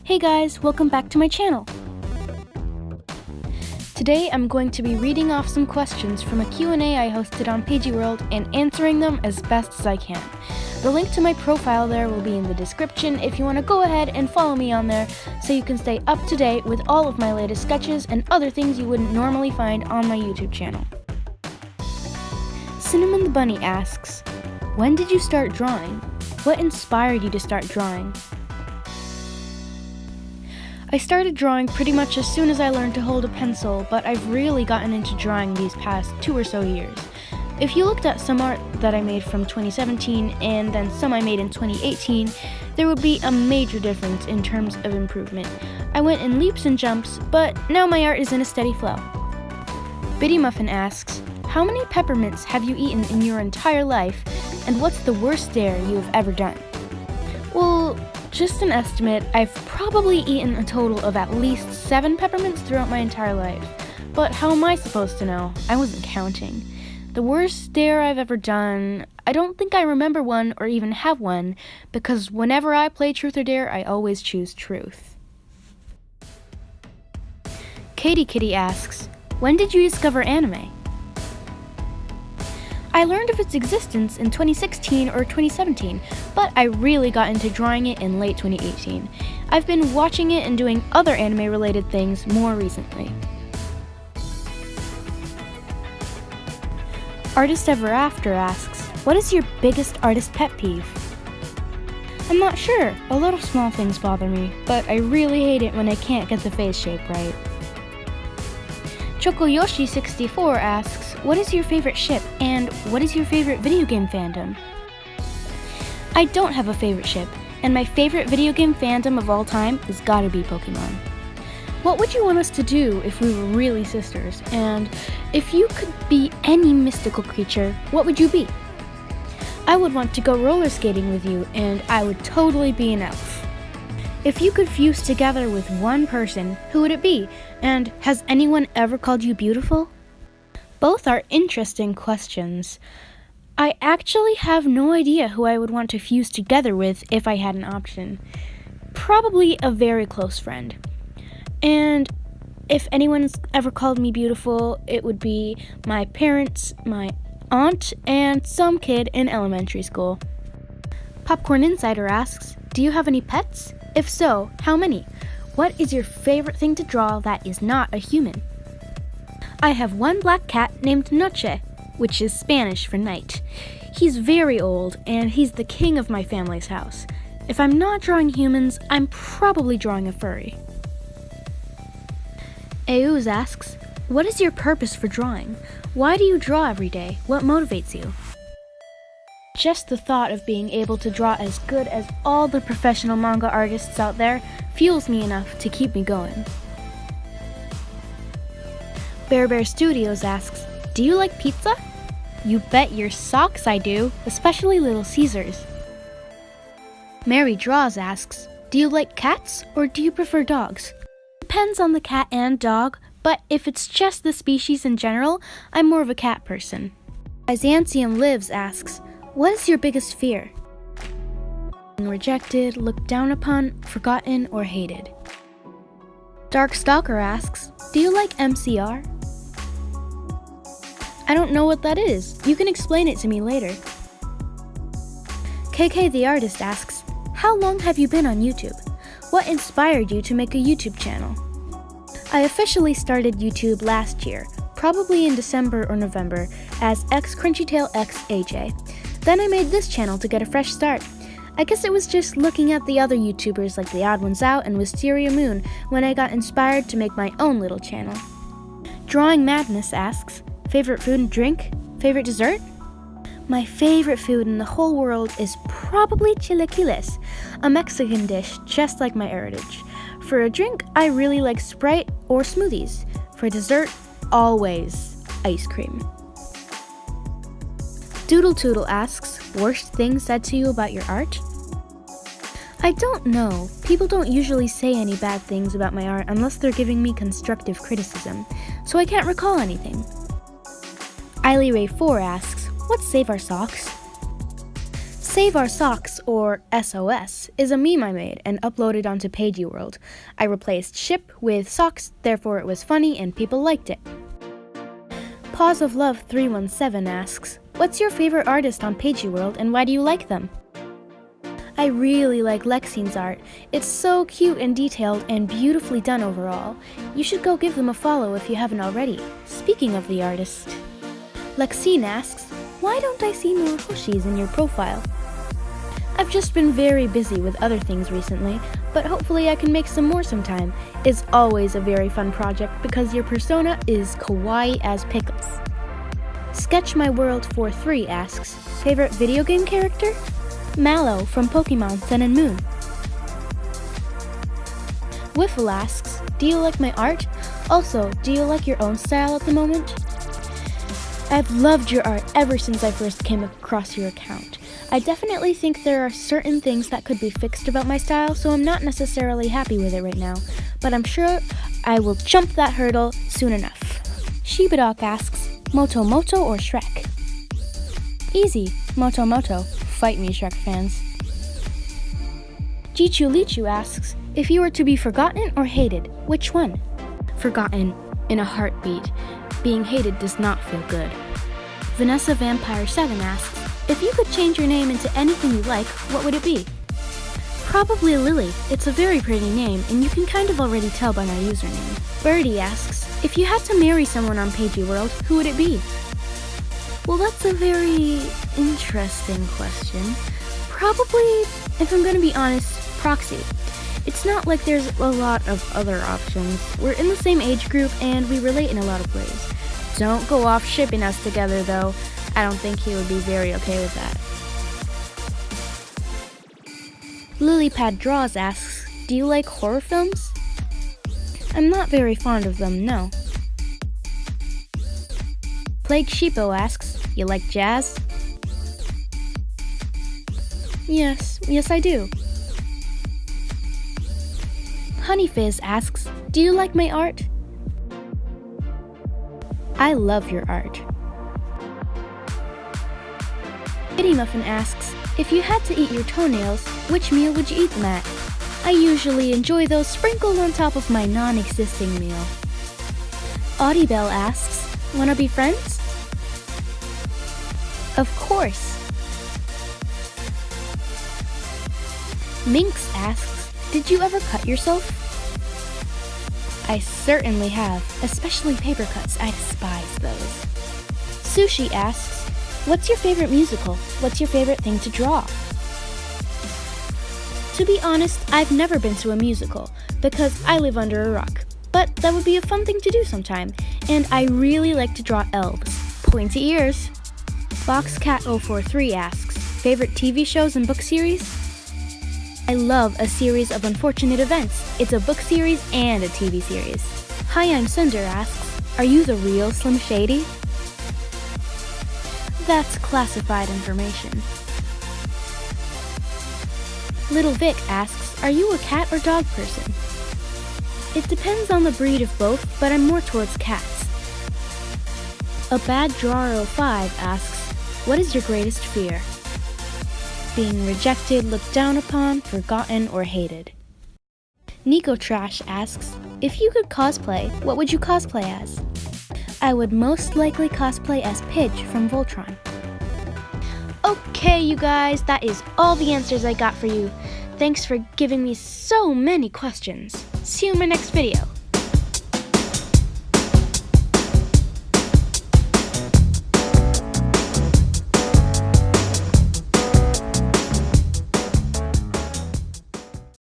Hey guys, welcome back to my channel. Today I'm going to be reading off some questions from a Q&A I hosted on PaigeeWorld and answering them as best as I can. The link to my profile there will be in the description if you want to go ahead and follow me on there so you can stay up to date with all of my latest sketches and other things you wouldn't normally find on my YouTube channel. Cinnamon the Bunny asks, when did you start drawing? What inspired you to start drawing? I started drawing pretty much as soon as I learned to hold a pencil, but I've really gotten into drawing these past 2 or so years. If you looked at some art that I made from 2017 and then some I made in 2018, there would be a major difference in terms of improvement. I went in leaps and jumps, but now my art is in a steady flow. Biddy Muffin asks, how many peppermints have you eaten in your entire life, and what's the worst dare you have ever done? Well, just an estimate, I've probably eaten a total of at least 7 peppermints throughout my entire life. But how am I supposed to know? I wasn't counting. The worst dare I've ever done, I don't think I remember one or even have one, because whenever I play Truth or Dare, I always choose truth. Katie Kitty asks, when did you discover anime? I learned of its existence in 2016 or 2017, but I really got into drawing it in late 2018. I've been watching it and doing other anime-related things more recently. Artist Ever After asks, what is your biggest artist pet peeve? I'm not sure. A lot of small things bother me, but I really hate it when I can't get the face shape right. Chocoyoshi64 asks, what is your favorite ship, and what is your favorite video game fandom? I don't have a favorite ship, and my favorite video game fandom of all time is gotta be Pokemon. What would you want us to do if we were really sisters? And if you could be any mystical creature, what would you be? I would want to go roller skating with you, and I would totally be an elf. If you could fuse together with one person, who would it be? And has anyone ever called you beautiful? Both are interesting questions. I actually have no idea who I would want to fuse together with if I had an option. Probably a very close friend. And if anyone's ever called me beautiful, it would be my parents, my aunt, and some kid in elementary school. Popcorn Insider asks, do you have any pets? If so, how many? What is your favorite thing to draw that is not a human? I have one black cat named Noche, which is Spanish for night. He's very old, and he's the king of my family's house. If I'm not drawing humans, I'm probably drawing a furry. Euz asks, what is your purpose for drawing? Why do you draw every day? What motivates you? Just the thought of being able to draw as good as all the professional manga artists out there fuels me enough to keep me going. Bear Studios asks, do you like pizza? You bet your socks I do, especially Little Caesars. Mary Draws asks, do you like cats or do you prefer dogs? Depends on the cat and dog, but if it's just the species in general, I'm more of a cat person. Byzantium Lives asks, what is your biggest fear? Being rejected, looked down upon, forgotten, or hated. Dark Stalker asks, do you like MCR? I don't know what that is. You can explain it to me later. KK the Artist asks, how long have you been on YouTube? What inspired you to make a YouTube channel? I officially started YouTube last year, probably in December or November, as XCrunchyTailXAJ. Then I made this channel to get a fresh start. I guess it was just looking at the other YouTubers like The Odd Ones Out and Wisteria Moon when I got inspired to make my own little channel. Drawing Madness asks, favorite food and drink? Favorite dessert? My favorite food in the whole world is probably chilaquiles, a Mexican dish just like my heritage. For a drink, I really like Sprite or smoothies. For dessert, always ice cream. Doodle Toodle asks, worst thing said to you about your art? I don't know. People don't usually say any bad things about my art unless they're giving me constructive criticism, so I can't recall anything. Eily Ray 4 asks, what's Save Our Socks? Save Our Socks, or SOS, is a meme I made and uploaded onto PaigeeWorld. I replaced ship with socks, therefore it was funny and people liked it. Paws of Love 317 asks, what's your favorite artist on PaigeeWorld and why do you like them? I really like Lexine's art. It's so cute and detailed and beautifully done overall. You should go give them a follow if you haven't already. Speaking of the artist, Lexine asks, why don't I see more Hoshis in your profile? I've just been very busy with other things recently, but hopefully I can make some more sometime. It's always a very fun project because your persona is kawaii as pickles. Sketch My World 43 asks, favorite video game character? Mallow from Pokemon Sun and Moon. Wiffle asks, do you like my art? Also, do you like your own style at the moment? I've loved your art ever since I first came across your account. I definitely think there are certain things that could be fixed about my style, so I'm not necessarily happy with it right now, but I'm sure I will jump that hurdle soon enough. Shebadoc asks, MotoMoto or Shrek? Easy, MotoMoto. Fight me, Shrek fans. Jichu Lichu asks, if you were to be forgotten or hated, which one? Forgotten in a heartbeat. Being hated does not feel good. Vanessa Vampire 7 asks, if you could change your name into anything you like, what would it be? Probably Lily. It's a very pretty name, and you can kind of already tell by my username. Birdie asks, if you had to marry someone on PaigeeWorld, who would it be? Well, that's a very interesting question. Probably, if I'm gonna be honest, Proxy. It's not like there's a lot of other options. We're in the same age group and we relate in a lot of ways. Don't go off shipping us together though. I don't think he would be very okay with that. Lilypad Draws asks, do you like horror films? I'm not very fond of them, no. Plague Sheepo asks, you like jazz? Yes I do. Honeyfizz asks, do you like my art? I love your art. Kitty Muffin asks, if you had to eat your toenails, which meal would you eat them at? I usually enjoy those sprinkled on top of my non-existing meal. Audibel asks, wanna be friends? Of course. Minx asks, did you ever cut yourself? I certainly have, especially paper cuts. I despise those. Sushi asks, what's your favorite musical? What's your favorite thing to draw? To be honest, I've never been to a musical because I live under a rock, but that would be a fun thing to do sometime, and I really like to draw elves. Pointy ears. Boxcat043 asks, favorite TV shows and book series? I love A Series of Unfortunate Events. It's a book series and a TV series. Hi, I'm Sunder asks, are you the real Slim Shady? That's classified information. Little Vic asks, are you a cat or dog person? It depends on the breed of both, but I'm more towards cats. A Bad Drawer 05 asks, what is your greatest fear? Being rejected, looked down upon, forgotten, or hated. Nico Trash asks, if you could cosplay, what would you cosplay as? I would most likely cosplay as Pidge from Voltron. Okay, you guys, that is all the answers I got for you. Thanks for giving me so many questions. See you in my next video.